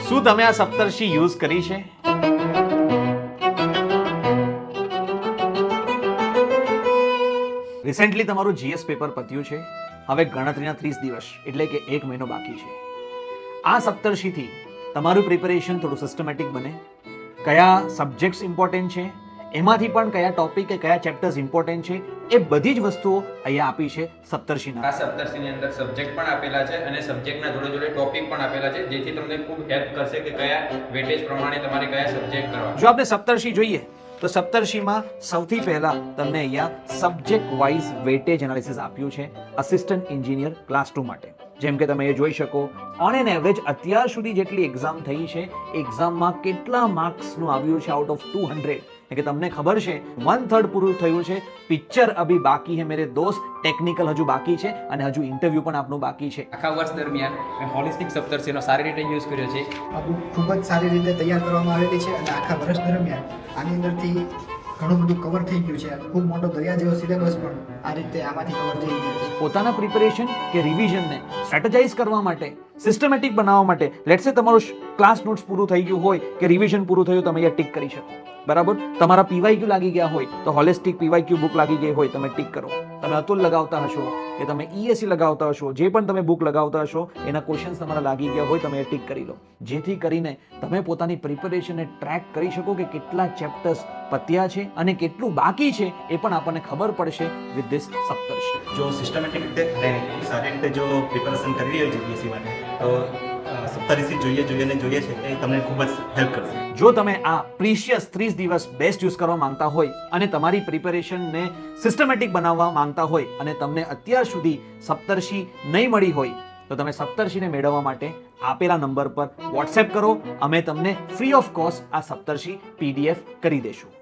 શું તમે આ સપ્તર્ષિ યુઝ કરી છે? રિસેન્ટલી તમારું જીએસ પેપર પત્યું છે. હવે ગણતરીના 30 દિવસ એટલે કે 1 મહિનો બાકી છે. આ સપ્તર્ષિથી તમારું પ્રિપેરેશન થોડું સિસ્ટમેટિક બને. કયા સબ્જેક્ટ્સ ઇમ્પોર્ટન્ટ છે, એમાંથી પણ કયા ટોપિક કે કયા ચેપ્ટર્સ ઇમ્પોર્ટન્ટ છે, એ બધી જ વસ્તુઓ અહીંયા આપી છે સપ્તર્ષિના. આ સપ્તર્ષિની અંદર સબ્જેક્ટ પણ આપેલા છે અને સબ્જેક્ટના જોડે જોડે ટોપિક પણ આપેલા છે, જેથી તમને ખૂબ હેલ્પ કરશે કે કયા વેટેજ પ્રમાણે તમારે કયા સબ્જેક્ટ કરવા. જો આપણે સપ્તર્ષિ જોઈએ તો સપ્તર્ષિમાં સૌથી પહેલા તમને અહીંયા સબ્જેક્ટ વાઇઝ વેટેજ એનાલિસિસ આપ્યું છે અસિસ્ટન્ટ એન્જિનિયર ક્લાસ 2 માટે. જેમ કે તમે એ જોઈ શકો, ઓન એન એવરેજ અત્યાર સુધી જેટલી એક્ઝામ થઈ છે, એક્ઝામમાં કેટલા માર્ક્સનું આવ્યું છે આઉટ ઓફ 200. કે તમને ખબર છે 1/3 પૂરું થયું છે, પિક્ચર અભી બાકી હે મેરે દોસ્ત, ટેકનિકલ હજુ બાકી છે અને હજુ ઇન્ટરવ્યુ પણ આપનું બાકી છે. આખા વર્ષ દરમિયાન મેં હોલિસ્ટિક સપ્તર્ષિનો સારી રીતે યુઝ કર્યો છે. આ બુક ખૂબ જ સારી રીતે તૈયાર કરવામાં આવેલી છે અને આખા વર્ષ દરમિયાન આની અંદરથી ઘણું બધું કવર થઈ ગયું છે. ખૂબ મોટો દરિયા જેવો સિલેબસ પણ આ રીતે આમાંથી કવર થઈ ગયો છે. પોતાના પ્રિપેરેશન કે રિવિઝનને સ્ટ્રેટેજાઇઝ કરવા માટે, સિસ્ટમેટિક બનાવવા માટે, લેટ્સ સે તમારું ક્લાસ નોટ્સ પૂરું થઈ ગયું હોય કે રિવિઝન પૂરું થયું, તમે અહીંયા ટિક કરી શકો. બરાબર? તમારા પીવાયક્યુ લાગી ગયા હોય તો હોલિસ્ટિક પીવાયક્યુ બુક લાગી ગઈ હોય, તમે ટિક કરો. તમે અતુલ લગાવતા હશો કે તમે ઈએસસી લગાવતા હશો, જે પણ તમે બુક લગાવતા હશો એના ક્વેશ્ચન્સ તમારા લાગી ગયા હોય, તમે ટિક કરી લો. જેથી કરીને તમે પોતાની પ્રિપેરેશનને ટ્રેક કરી શકો કે કેટલા ચેપ્ટર્સ પત્યા છે અને કેટલું બાકી છે, એ પણ આપણને ખબર પડશે વિથ ધીસ સપ્તર્ષિ. જો સિસ્ટમેટિક રીતે અને સારી રીતે જો પ્રિપેરેશન કરી રહ્યો છે જીપીએસસી માટે, તો સપ્તર્ષિ જોઈએ છે એ તમને ખૂબ જ હેલ્પ કરશે. જો તમે આ પ્રીશિયસ 30 દિવસ બેસ્ટ યુઝ કરવા માંગતા હોય અને તમારી પ્રિપેરેશનને સિસ્ટમેટિક બનાવવા માંગતા હોય અને તમને અત્યાર સુધી સપ્તર્ષિ નહીં મળી હોય, તો તમે સપ્તર્ષિને મેળવવા માટે આપેલા નંબર પર વોટ્સએપ કરો. અમે તમને ફ્રી ઓફ કોસ્ટ આ સપ્તર્ષિ PDF કરી દેશું.